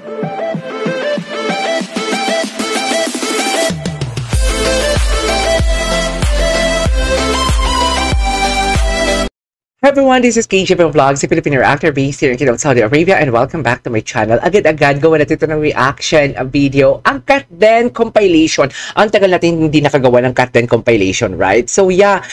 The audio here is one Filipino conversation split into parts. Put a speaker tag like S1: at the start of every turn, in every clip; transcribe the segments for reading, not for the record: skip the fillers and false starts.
S1: Hi everyone, this is KJ from Vlogs, a Filipino actor based here in Kingdom, Saudi Arabia, and welcome back to my channel. Agad-agad gawa natin ito ng reaction video, ang Cut Den compilation. Ang tagal natin hindi nakagawa ng Cut Den compilation, right? So yeah,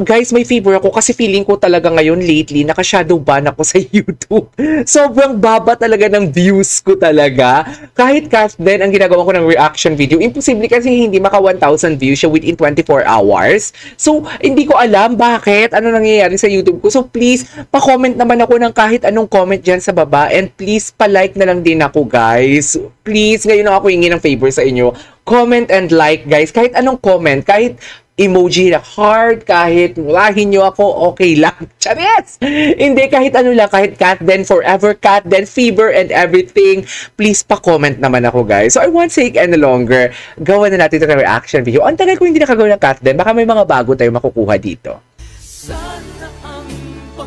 S1: guys, may favor ako kasi feeling ko talaga ngayon lately, naka-shadow ban ako sa YouTube. Sobrang baba talaga ng views ko talaga. Kahit Cut Den ang ginagawa ko ng reaction video, imposible kasi hindi maka 1,000 views siya within 24 hours. So, hindi ko alam bakit, ano nangyayari sa YouTube. So please, pa-comment naman ako ng kahit anong comment dyan sa baba, and please pa-like na lang din ako, guys. Please, ngayon ako hingi ng favor sa inyo. Comment and like, guys. Kahit anong comment, kahit emoji na heart, kahit lahin nyo ako, okay lang. Charis! Hindi, kahit ano lang, kahit Cut Den forever, Cut Den fever and everything. Please pa-comment naman ako, guys. So I won't take any longer. Gawa na natin ito ng reaction video. Ang tagal ko hindi nakagawa ng Cut Den, baka may mga bago tayo makukuha dito.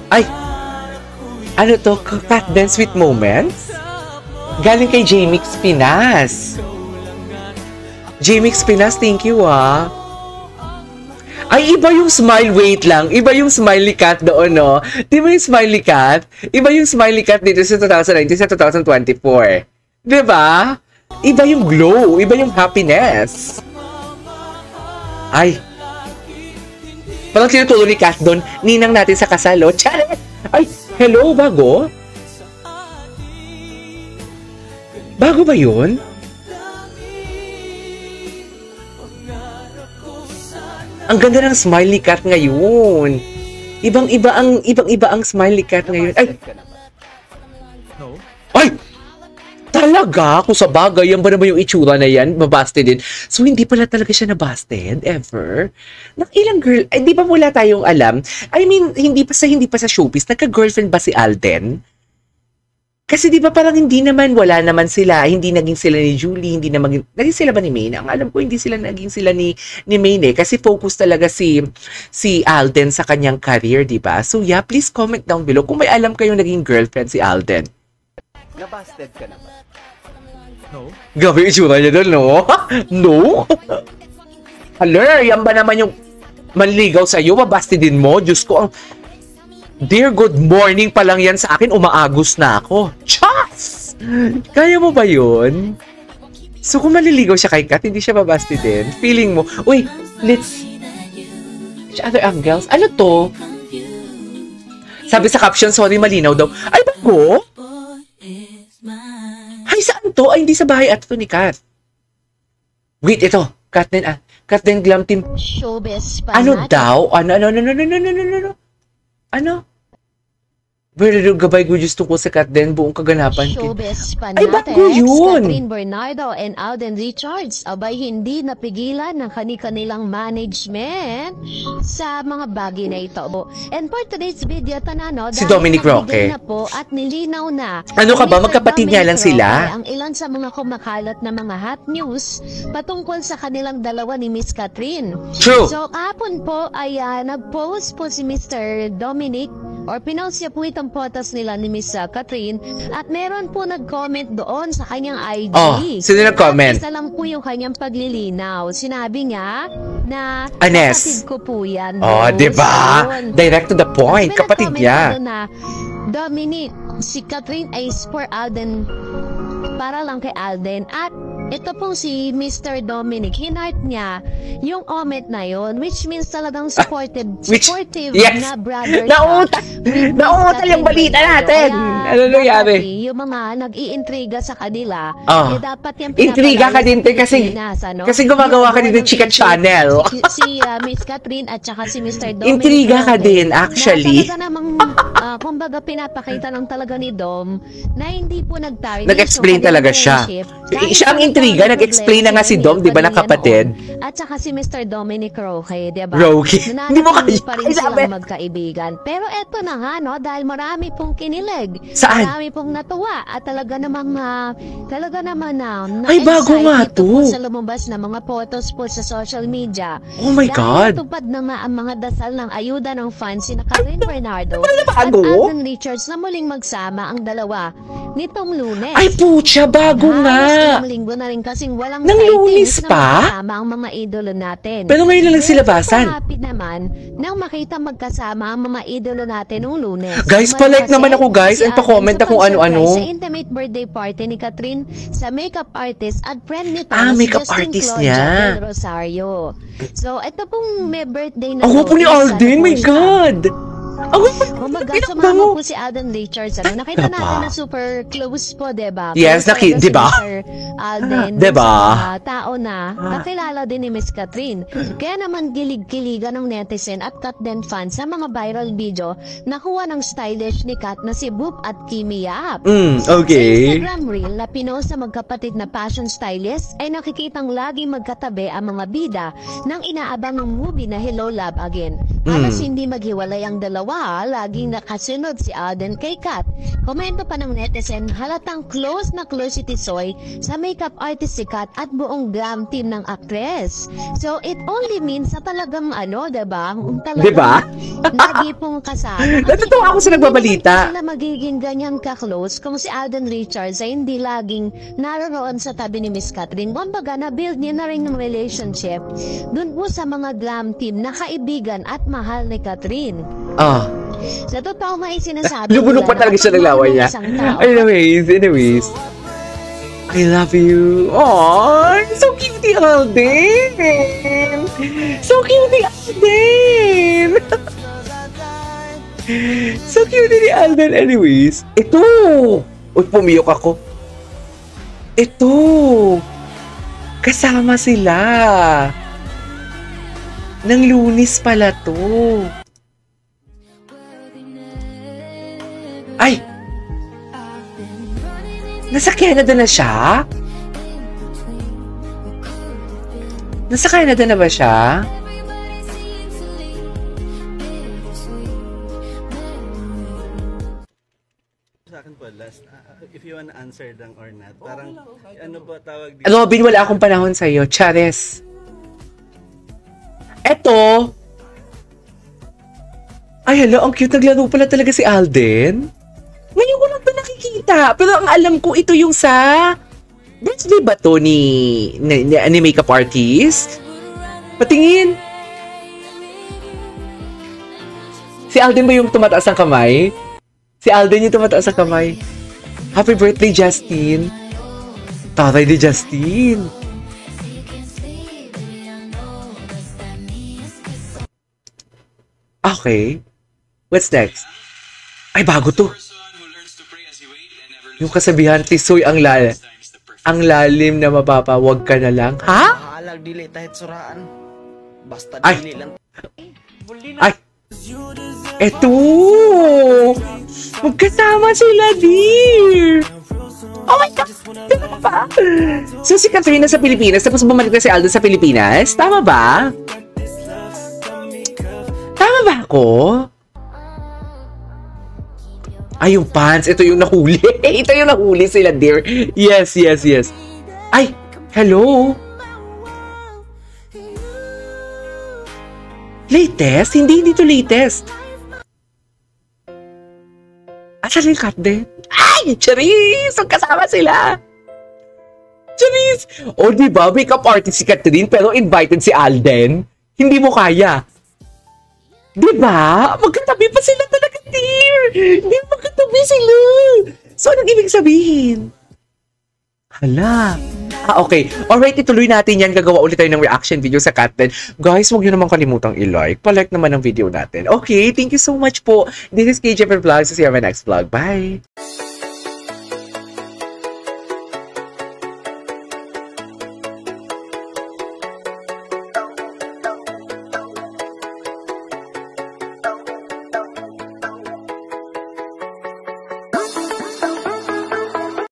S1: Ay! Ano to? Cut Den Sweet Moments? Galing kay Jamix Pinas. Jamix Pinas, thank you ah. Ay, iba yung smile. Wait lang. Iba yung smiley cat doon, no? Di ba yung smiley cat? Iba yung smiley cat dito sa 2019 sa 2024. Diba? Iba yung glow. Iba yung happiness. Ay. Parang sinutulo ni Kat doon, ninang natin sa kasalo. Charet! Ay, hello, bago? Bago ba yun? Ang ganda ng smiley cat ngayon. Ibang-iba ang smiley cat ngayon. Ay! Ay! Talaga? Kung sa bagay, yan ba naman yung itsura na yan? Mabasted din. So, hindi pala talaga siya nabasted, ever? Ilang girl, ay, di ba wala tayong alam? I mean, hindi pa sa showbiz, nagka-girlfriend ba si Alden? Kasi di ba parang hindi naman, wala naman sila, hindi naging sila ni Julie, hindi naman, naging sila ba ni Maine? Ang alam ko, hindi sila naging sila ni Maine kasi focus talaga si Alden sa kanyang career, di ba? So, yeah, please comment down below kung may alam kayong naging girlfriend si Alden.
S2: Nabasted ka naman? No?
S1: Gabi itsura niya doon, no? No? Haler, yan ba naman yung manligaw sa'yo? Mabasti din mo? Diyos ko, ang... Dear good morning pa lang yan sa akin, umaagos na ako. Chas! Kaya mo ba yun? So kung maliligaw siya kay Kat, hindi siya mabasti din. Feeling mo, uy, let's... Which other angles? Ano to? Sabi sa caption, sorry, malinaw daw. Ay, bago? Ay, saan to? Ay, hindi sa bahay at ito ni Kat. Wait, ito. Cut Den Glam Team.
S3: Showbiz pa
S1: ano natin. Daw? Ano? Pero gabay ko just tungkol sa Cut Den, buong kaganapan.
S3: Showbiz pa
S1: ay,
S3: natin.
S1: bago yun.
S3: Catherine Bernardo and Alden Richards, abay hindi napigilan ng kanilang management sa mga bagay na ito. And for today's video, tanano,
S1: si Dominic Roque.
S3: Na po at nilinaw na.
S1: Ano ka ba? Magkapatid nga lang sila?
S3: Ang ilan sa mga kumakalat na mga hot news patungkol sa kanilang dalawa ni Miss Catherine.
S1: True.
S3: So, kapon po ay nag-post po si Mr. Dominic or pinost niya po itong photos nila ni Miss Catherine at meron po nag-comment doon sa kanyang IG.
S1: Oh, sino nag-comment?
S3: Isa lang po yung kanyang paglilinaw. Sinabi niya na
S1: Anes.
S3: kapatid ko po yan.
S1: Oh, diba? Direct to the point. Kapatid niya.
S3: Na, Dominic, si Catherine ay for Alden, para lang kay Alden. At ito pong si Mr. Dominic, hinart niya yung comment na yon, which means talagang supportive
S1: yes.
S3: na brother
S1: Nauutal yung balita natin. Ano nangyari?
S3: Yung mga nag-iintriga sa kanila, dapat yung
S1: intriga ka din kasi gumagawa ka din ng Chika Channel.
S3: Si Miss Catherine at saka si Mr. Dominic.
S1: Intriga ka din, actually.
S3: Na talaga namang, kumbaga pinapakita lang talaga ni Dom na hindi po nag-target.
S1: Nag-explain talaga siya. Siya ang intriga, nag-explain na nga si Dom, di ba, na kapatid?
S3: At saka si Mr. Dominic Roque, di ba?
S1: Roque? Hindi mo kaya.
S3: Pa rin silang magkaibigan. Pero eto na nga, no, dahil marami pong kinilig.
S1: Saan?
S3: Marami pong natuwa. At talaga namang
S1: ay, bago nga to.
S3: Sa lumabas na mga photos po sa social media.
S1: Oh my God.
S3: Dahil tupad na nga ang mga dasal ng ayuda ng fans si Catherine Bernardo
S1: at
S3: Alden Richards na muling magsama ang dalawa nitong Lunes.
S1: Ay, pucha, bago nga.
S3: Halos linggo na rin kasing walang
S1: Nang Lunes
S3: sightings
S1: pa?
S3: na magkasama ang mga idolo natin.
S1: Pero ngayon na lang sila basan.
S3: Happy naman nang makita magkasama ang mga idolo natin noong Lunes.
S1: Guys, pa-like naman ako, guys, and pa-comment ako ano-ano.
S3: Sa intimate birthday party ni Catherine sa makeup artist at friend nito
S1: makeup
S3: Justin
S1: artist
S3: Claudia
S1: niya.
S3: del Rosario. So, ito pong may birthday na
S1: Ako po ni Alden, my God! Ako po,
S3: sumama po si Alden Richards. Nakita
S1: Diba?
S3: natin na super close po, diba?
S1: Yes,
S3: Close talaga
S1: diba?
S3: Si Mr. Alden,
S1: Diba?
S3: sa tao na kakilala din ni Miss Catherine. Kaya naman gilig-kiligan ng netizen at Kat Den fans sa mga viral video nakuha ng stylish ni Kat na si Boop at Kimi Yap. Sa
S1: okay.
S3: Instagram reel na pinost sa magkapatid na fashion stylist ay nakikitang lagi magkatabi ang mga bida ng inaabang ng movie na Hello Love Again. Halos hindi maghiwalay ang dalawa, laging nakasunod si Alden kay Kat. Komento pa ng netizen, halatang close na close si Tisoy sa makeup artist si Kat at buong glam team ng actress. So it only means na talagang diba? Talagang
S1: Diba?
S3: lagi pong kasama.
S1: Natutuwa ako sa nagbabalita.
S3: Hindi sila magiging ganyan ka-close kung si Alden Richards ay hindi laging naroon sa tabi ni Miss Catherine. Kumbaga, na-build niya na rin ng relationship dun po sa mga glam team na kaibigan at mahal ni Catherine. Sa totoo may sinasabi
S1: Lubunok pa
S3: nila
S1: talaga siya ng laway niya. Anyways. I love you. Aww, so cute ni Alden. So cute ni Alden. So cute ni Alden. Anyways, ito. Uy, pumiyok ako. Ito. Kasama sila. Nang Lunes pala to. Ay! Nasa Canada na siya? Nasa Canada na ba siya?
S2: Sa akin po, last, if you wanna answer lang or not, parang, ano ba tawag dito?
S1: Robin, wala akong panahon sa'yo. Chares. Eto. Ay, hello. Ang cute. Naglaro pala talaga si Alden. Ngayon ko lang ba nakikita? Pero ang alam ko, ito yung sa... Birthday ba to ni makeup artist? Patingin. Si Alden ba yung tumataas ang kamay? Si Alden yung tumataas ang kamay. Happy birthday, Justin. Taray ni Justin. Okay. What's next? Ay, bago to. Yung kasabihan, Tisoy ang lalim na mapapa, wag ka na lang. Ha?
S4: Alag dili tahit suraan. Basta
S1: Ay.
S4: dili lang.
S1: Ay! Eto! Magkasama sila, dear! Oh my God! Tama ba? So, si Catherine sa Pilipinas, tapos bumalik na si Alden sa Pilipinas? Tama ba? Tama ba ako? Ay, yung pants. Ito yung nahuli. Ito yung nahuli sila, dear. Yes. Ay, hello? Latest? Hindi to latest. Asan yung cut din? Ay, Charis! Magkasama sila. Charis! O, diba? Makeup artist si Catherine, pero invited si Alden. Hindi mo kaya. Diba? Magkatabi pa sila talaga, dear. Hindi magkatabi sila. So, anong ibig sabihin? Hala. Okay. Alright, ituloy natin yan. Gagawa ulit tayo ng reaction video sa Catherine. Guys, huwag nyo naman kalimutang i-like. Pa-like naman ang video natin. Okay, thank you so much po. This is KJ Vlogs. See you on my next vlog. Bye!